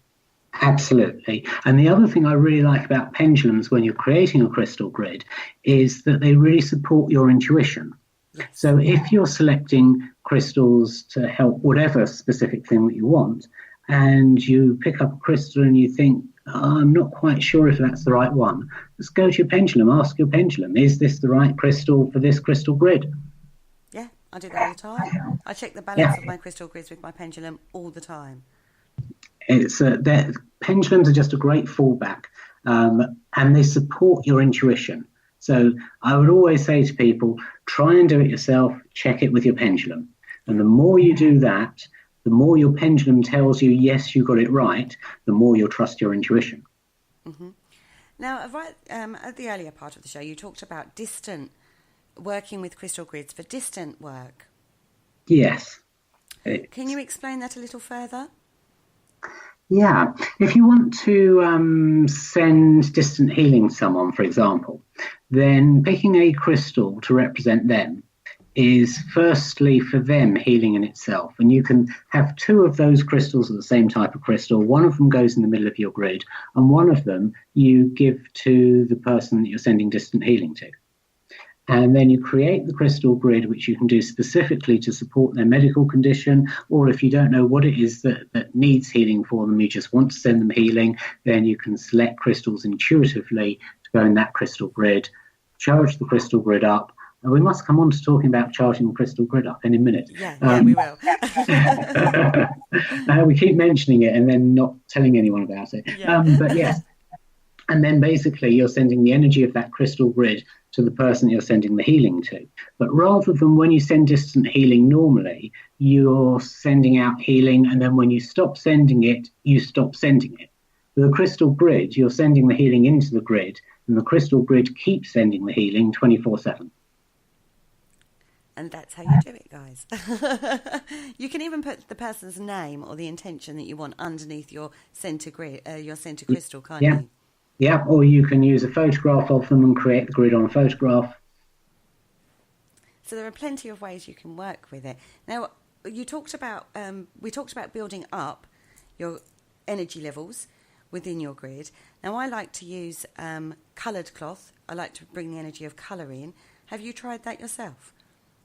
Absolutely. And the other thing I really like about pendulums when you're creating a crystal grid is that they really support your intuition. Yes. So if you're selecting crystals to help whatever specific thing that you want, and you pick up a crystal and you think, I'm not quite sure if that's the right one, just go to your pendulum, ask your pendulum, is this the right crystal for this crystal grid? Yeah, I do that all the time. I check the balance of my crystal grids with my pendulum all the time. Pendulums are just a great fallback, and they support your intuition. So I would always say to people, try and do it yourself, check it with your pendulum. And the more you do that, the more your pendulum tells you, yes, you got it right, the more you'll trust your intuition. Mm-hmm. Now, right at the earlier part of the show, you talked about working with crystal grids for distant work. Yes. Can you explain that a little further? Yeah. If you want to send distant healing to someone, for example, then picking a crystal to represent them is firstly for them healing in itself. And you can have two of those crystals of the same type of crystal. One of them goes in the middle of your grid, and one of them you give to the person that you're sending distant healing to. And then you create the crystal grid, which you can do specifically to support their medical condition, or if you don't know what it is that needs healing for them, you just want to send them healing, then you can select crystals intuitively to go in that crystal grid, charge the crystal grid up. And we must come on to talking about charging the crystal grid up in a minute. Yeah, we will. We keep mentioning it and then not telling anyone about it. Yeah. But yes. And then basically you're sending the energy of that crystal grid to the person you're sending the healing to. But rather than when you send distant healing normally, you're sending out healing, and then when you stop sending it, you stop sending it. With a crystal grid, you're sending the healing into the grid, and the crystal grid keeps sending the healing 24/7. And that's how you do it, guys. You can even put the person's name or the intention that you want underneath your center grid, your center crystal, can't you? Yeah, or you can use a photograph of them and create the grid on a photograph. So there are plenty of ways you can work with it. Now, we talked about building up your energy levels within your grid. Now, I like to use coloured cloth. I like to bring the energy of colour in. Have you tried that yourself?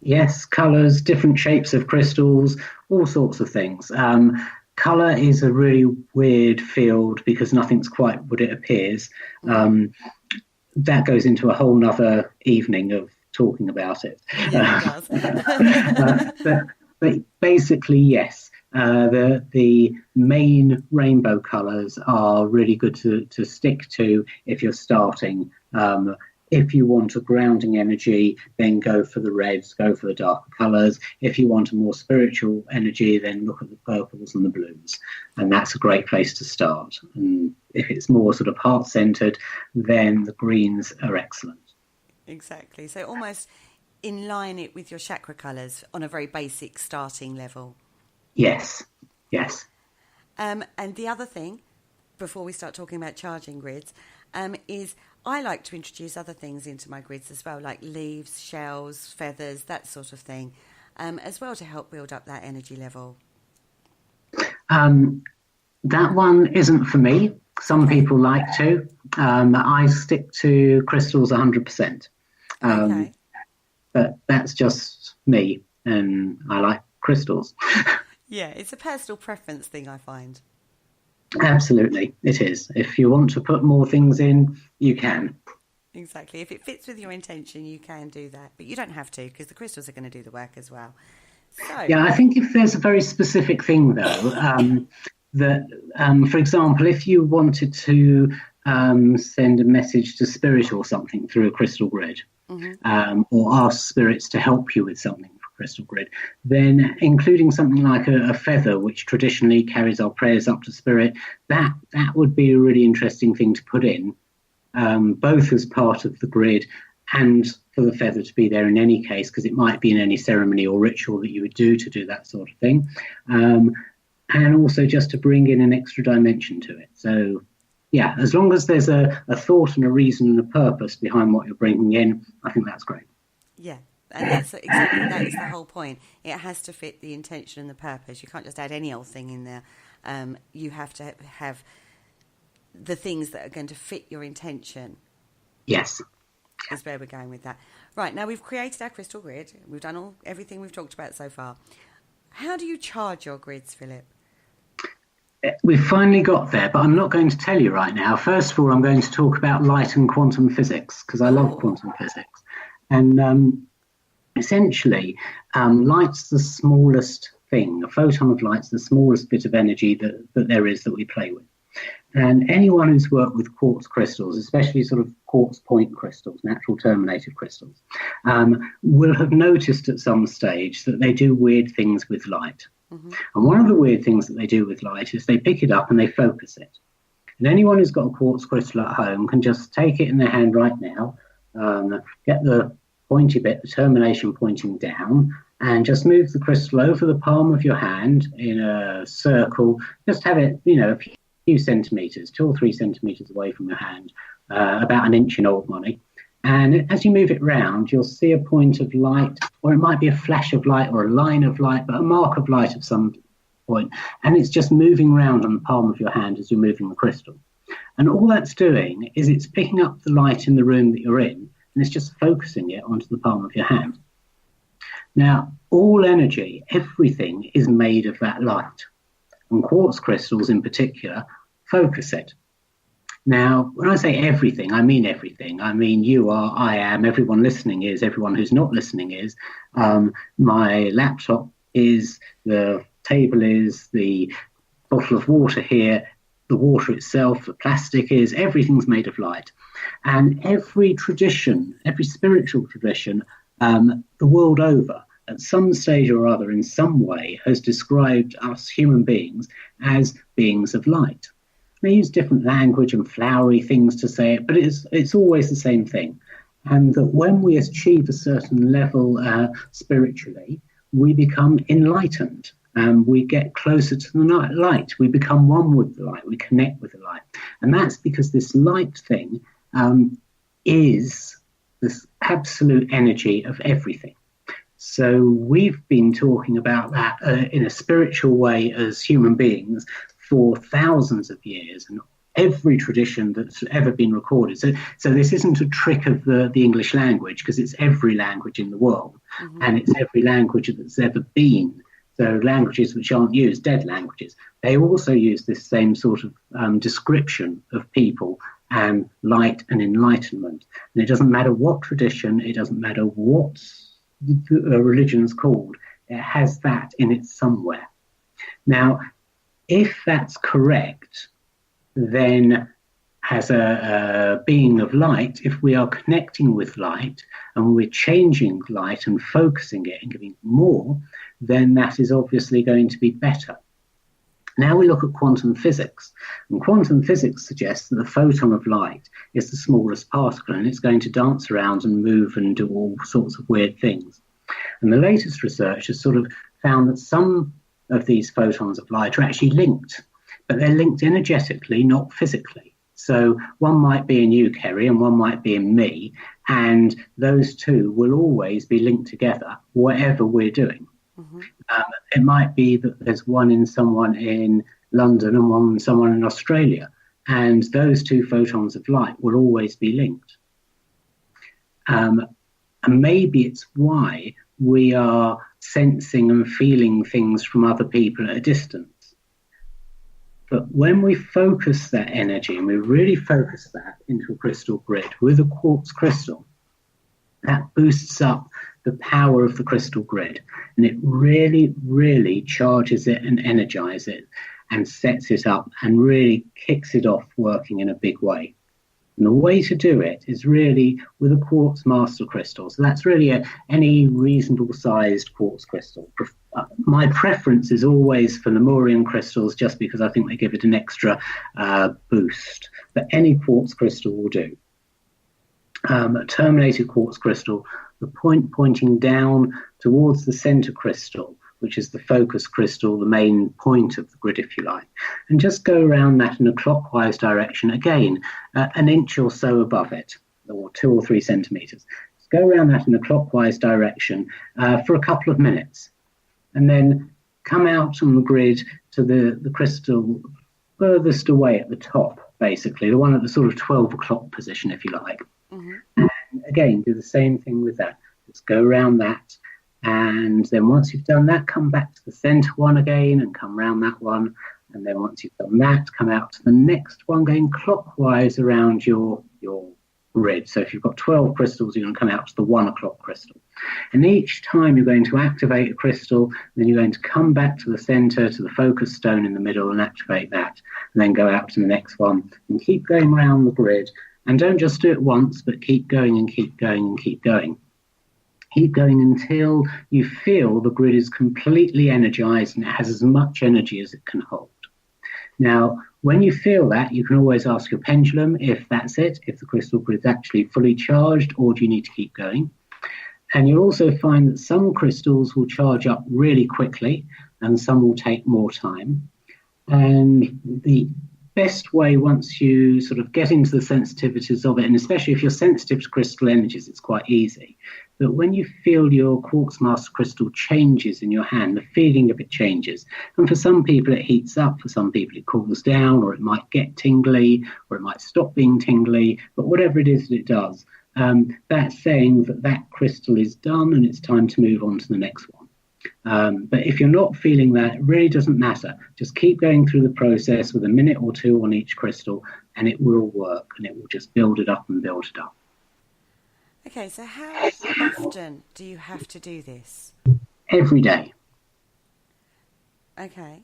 Yes, colours, different shapes of crystals, all sorts of things. Colour is a really weird field because nothing's quite what it appears. That goes into a whole nother evening of talking about it. Yeah, it does. But basically, yes, the main rainbow colours are really good to stick to if you're starting. If you want a grounding energy, then go for the reds, go for the darker colours. If you want a more spiritual energy, then look at the purples and the blues. And that's a great place to start. And if it's more sort of heart-centred, then the greens are excellent. Exactly. So almost inline it with your chakra colours on a very basic starting level. Yes. And the other thing, before we start talking about charging grids, is I like to introduce other things into my grids as well, like leaves, shells, feathers, that sort of thing, as well to help build up that energy level. That one isn't for me. Some people like to. I stick to crystals 100%. Okay. But that's just me, and I like crystals. Yeah, it's a personal preference thing, I find. Absolutely, it is. If you want to put more things in, you can. Exactly. If it fits with your intention, you can do that. But you don't have to, because the crystals are going to do the work as well. So, yeah, I think if there's a very specific thing, though, for example, if you wanted to send a message to spirit or something through a crystal grid, or ask spirits to help you with something, crystal grid, then including something like a feather, which traditionally carries our prayers up to spirit, that would be a really interesting thing to put in, both as part of the grid and for the feather to be there in any case, because it might be in any ceremony or ritual that you would do to do that sort of thing, and also just to bring in an extra dimension to it. So yeah, as long as there's a thought and a reason and a purpose behind what you're bringing in, I think that's great. Yeah. And that's exactly, that is the whole point. It has to fit the intention and the purpose. You can't just add any old thing in there. You have to have the things that are going to fit your intention. Yes. Is where we're going with that. Right, now we've created our crystal grid. We've done everything we've talked about so far. How do you charge your grids, Philip? We've finally got there, but I'm not going to tell you right now. First of all, I'm going to talk about light and quantum physics, because I love quantum physics. And essentially, light's the smallest thing. A photon of light's the smallest bit of energy that there is that we play with. And anyone who's worked with quartz crystals, especially sort of quartz point crystals, natural terminated crystals, will have noticed at some stage that they do weird things with light. And one of the weird things that they do with light is they pick it up and they focus it. And anyone who's got a quartz crystal at home can just take it in their hand right now, get the pointy bit, the termination pointing down, and just move the crystal over the palm of your hand in a circle. Just have it, a few centimetres, 2 or 3 centimetres away from your hand, about an inch in old money. And as you move it round, you'll see a point of light, or it might be a flash of light or a line of light, but a mark of light of some point. And it's just moving around on the palm of your hand as you're moving the crystal. And all that's doing is it's picking up the light in the room that you're in, and it's just focusing it onto the palm of your hand. Now, all energy, everything is made of that light. And quartz crystals in particular focus it. Now, when I say everything, I mean everything. I mean you are, I am, everyone listening is, everyone who's not listening is. My laptop is, the table is, the bottle of water here, the water itself, the plastic is, everything's made of light. And every tradition, every spiritual tradition, the world over, at some stage or other, in some way, has described us human beings as beings of light. They use different language and flowery things to say it, but it's always the same thing. And that when we achieve a certain level spiritually, we become enlightened. We get closer to the light. We become one with the light. We connect with the light. And that's because this light thing is this absolute energy of everything. So we've been talking about that in a spiritual way as human beings for thousands of years, and every tradition that's ever been recorded. So this isn't a trick of the English language, because it's every language in the world, and it's every language that's ever been. So languages which aren't used, dead languages, they also use this same sort of description of people and light and enlightenment. And it doesn't matter what tradition, it doesn't matter what religion's called, it has that in it somewhere. Now, if that's correct, then as a being of light, if we are connecting with light and we're changing light and focusing it and giving more, then that is obviously going to be better. Now we look at quantum physics, and quantum physics suggests that the photon of light is the smallest particle, and it's going to dance around and move and do all sorts of weird things. And the latest research has sort of found that some of these photons of light are actually linked, but they're linked energetically, not physically. So one might be in you, Kerry, and one might be in me, and those two will always be linked together, whatever we're doing. It might be that there's one in someone in London and one in someone in Australia, and those two photons of light will always be linked. And maybe it's why we are sensing and feeling things from other people at a distance. But when we focus that energy, and we really focus that into a crystal grid with a quartz crystal, that boosts up the power of the crystal grid, and it really, really charges it and energizes it and sets it up and really kicks it off working in a big way. And the way to do it is really with a quartz master crystal. So that's really any reasonable sized quartz crystal. My preference is always for Lemurian crystals, just because I think they give it an extra boost. But any quartz crystal will do. A terminated quartz crystal, the point pointing down towards the center crystal, which is the focus crystal, the main point of the grid, if you like, and just go around that in a clockwise direction, again, an inch or so above it, or 2 or 3 centimeters. Just go around that in a clockwise direction for a couple of minutes, and then come out on the grid to the crystal furthest away at the top, basically, the one at the sort of 12 o'clock position, if you like. And again, do the same thing with that. Just go around that. And then once you've done that, come back to the center one again and come round that one. And then once you've done that, come out to the next one, going clockwise around your grid. So if you've got 12 crystals, you're going to come out to the 1 o'clock crystal. And each time you're going to activate a crystal, then you're going to come back to the center, to the focus stone in the middle and activate that, and then go out to the next one and keep going around the grid. And don't just do it once, but keep going and keep going and keep going. Keep going until you feel the grid is completely energized and it has as much energy as it can hold. Now, when you feel that, you can always ask your pendulum if that's it, if the crystal grid is actually fully charged, or do you need to keep going? And you'll also find that some crystals will charge up really quickly and some will take more time. And the best way, once you sort of get into the sensitivities of it, and especially if you're sensitive to crystal energies, it's quite easy. But when you feel your quartz master crystal changes in your hand, the feeling of it changes. And for some people, it heats up. For some people, it cools down, or it might get tingly, or it might stop being tingly. But whatever it is that it does, that's saying that that crystal is done and it's time to move on to the next one. But if you're not feeling that, it really doesn't matter. Just keep going through the process with a minute or two on each crystal, and it will work, and it will just build it up and build it up. Okay, so how often do you have to do this? Every day. Okay.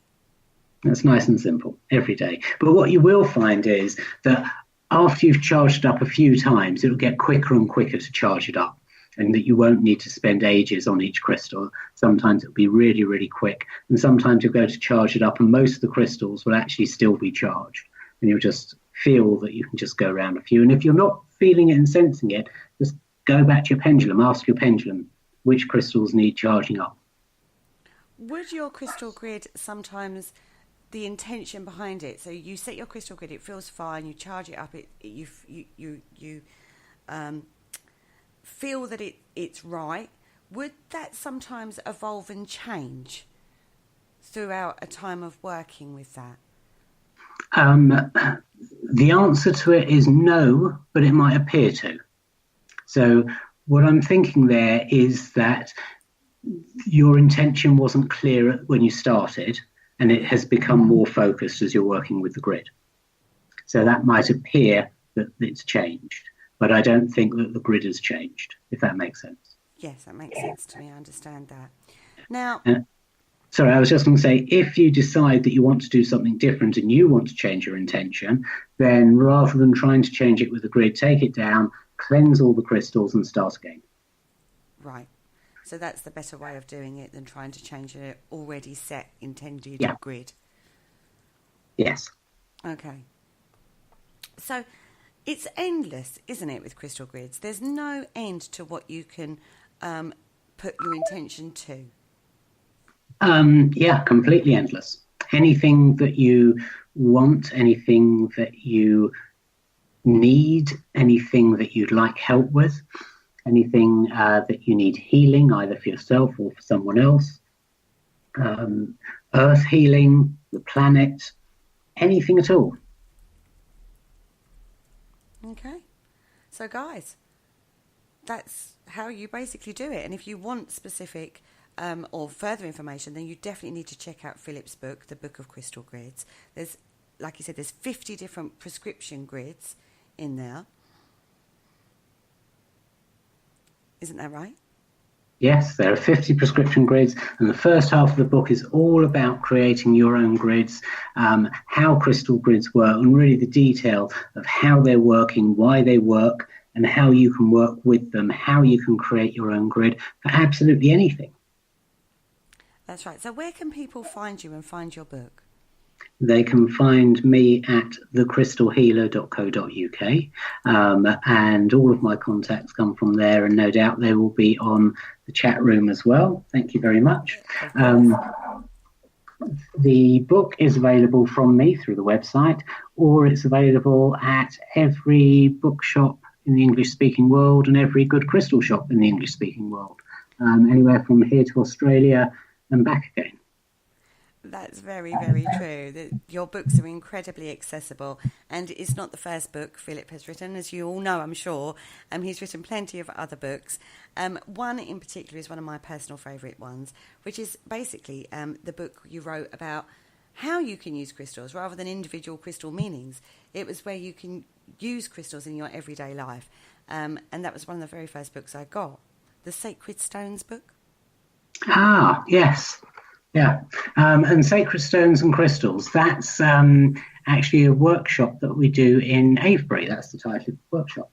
That's nice and simple, every day. But what you will find is that after you've charged it up a few times, it'll get quicker and quicker to charge it up, and that you won't need to spend ages on each crystal. Sometimes it'll be really, really quick, and sometimes you'll go to charge it up and most of the crystals will actually still be charged, and you'll just feel that you can just go around a few. And if you're not feeling it and sensing it, just go back to your pendulum, ask your pendulum which crystals need charging up. Would your crystal grid sometimes, the intention behind it, so you set your crystal grid, it feels fine, you charge it up, you feel that it's right, would that sometimes evolve and change throughout a time of working with that? The answer to it is no, but it might appear to. So what I'm thinking there is that your intention wasn't clear when you started, and it has become more focused as you're working with the grid. So that might appear that it's changed, but I don't think that the grid has changed, if that makes sense. Yes, that makes sense to me. I understand that. Now... Sorry, I was just going to say, if you decide that you want to do something different and you want to change your intention, then rather than trying to change it with the grid, take it down, cleanse all the crystals and start again. Right. So that's the better way of doing it than trying to change an already set intended grid. Yes. Okay. So it's endless, isn't it, with crystal grids? There's no end to what you can put your intention to. Yeah, completely endless. Anything that you want, anything that you need, anything that you'd like help with, anything that you need healing, either for yourself or for someone else, earth healing, the planet, anything at all. Okay. So guys, that's how you basically do it. And if you want specific or further information, then you definitely need to check out Philip's book, The Book of Crystal Grids. There's, like you said, there's 50 different prescription grids in there. Isn't that right? Yes, there are 50 prescription grids, and the first half of the book is all about creating your own grids, how crystal grids work, and really the detail of how they're working, why they work, and how you can work with them, how you can create your own grid for absolutely anything. That's right. So where can people find you and find your book? They can find me at thecrystalhealer.co.uk, and all of my contacts come from there, and no doubt they will be on the chat room as well. Thank you very much. The book is available from me through the website, or it's available at every bookshop in the English-speaking world and every good crystal shop in the English-speaking world, anywhere from here to Australia and back again. That's very, very true. Your books are incredibly accessible, and it's not the first book Philip has written, as you all know, I'm sure. He's written plenty of other books. One in particular is one of my personal favourite ones, which is basically the book you wrote about how you can use crystals rather than individual crystal meanings. It was where you can use crystals in your everyday life, and that was one of the very first books I got. the Sacred Stones book? Ah, yes. Yeah. And Sacred Stones and Crystals, that's actually a workshop that we do in Avebury. That's the title of the workshop.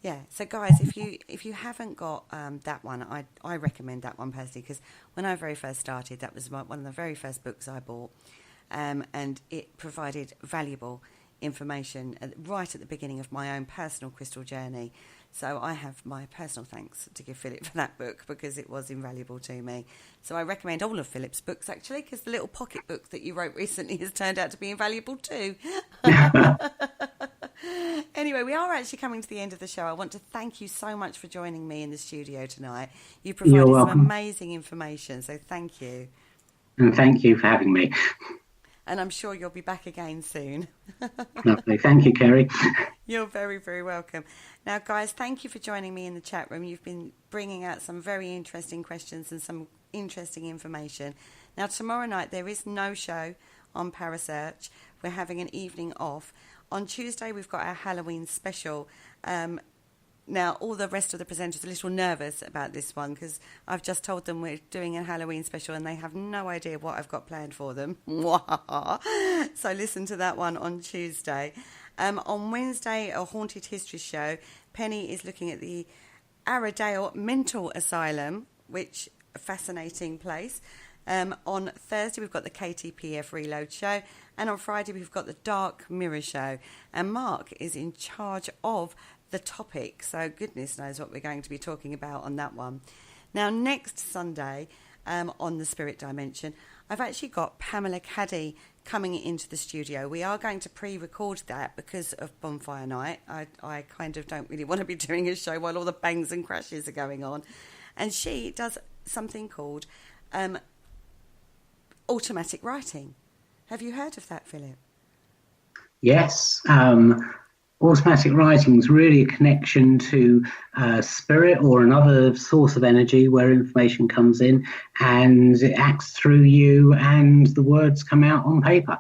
Yeah, so guys, if you haven't got that one, I recommend that one personally, because when I very first started, that was one of the very first books I bought, and it provided valuable information right at the beginning of my own personal crystal journey. So I have my personal thanks to give Philip for that book, because it was invaluable to me. So I recommend all of Philip's books, actually, because the little pocket book that you wrote recently has turned out to be invaluable too. Anyway, we are actually coming to the end of the show. I want to thank you so much for joining me in the studio tonight. You provided some amazing information, so thank you. And thank you for having me. And I'm sure you'll be back again soon. Lovely. Thank you, Kerry. You're very, very welcome. Now, guys, thank you for joining me in the chat room. You've been bringing out some very interesting questions and some interesting information. Now, tomorrow night, there is no show on Parasearch. We're having an evening off. On Tuesday, we've got our Halloween special. Now, all the rest of the presenters are a little nervous about this one, because I've just told them we're doing a Halloween special and they have no idea what I've got planned for them. So listen to that one on Tuesday. On Wednesday, a Haunted History show. Penny is looking at the Arradale Mental Asylum, which a fascinating place. On Thursday, we've got the KTPF Reload show. And on Friday, we've got the Dark Mirror show. And Mark is in charge of the topic, so goodness knows what we're going to be talking about on that one. Now, next Sunday, on the Spirit Dimension, I've actually got Pamela Caddy coming into the studio. We are going to pre-record that because of Bonfire Night. I kind of don't really want to be doing a show while all the bangs and crashes are going on. And she does something called automatic writing. Have you heard of that, Philip? Yes. Automatic writing is really a connection to spirit or another source of energy where information comes in and it acts through you and the words come out on paper.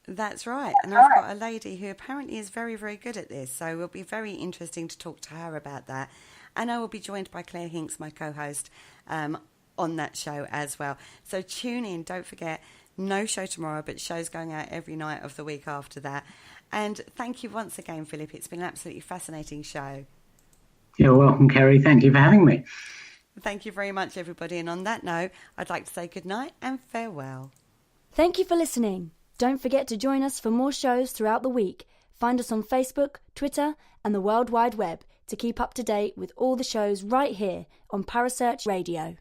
That's right. And I've got a lady who apparently is very, very good at this. So it'll be very interesting to talk to her about that. And I will be joined by Claire Hinks, my co-host, on that show as well. So tune in. Don't forget, no show tomorrow, but shows going out every night of the week after that. And thank you once again, Philip. It's been an absolutely fascinating show. You're welcome, Kerry. Thank you for having me. Thank you very much, everybody. And on that note, I'd like to say good night and farewell. Thank you for listening. Don't forget to join us for more shows throughout the week. Find us on Facebook, Twitter, and the World Wide Web to keep up to date with all the shows right here on Parasearch Radio.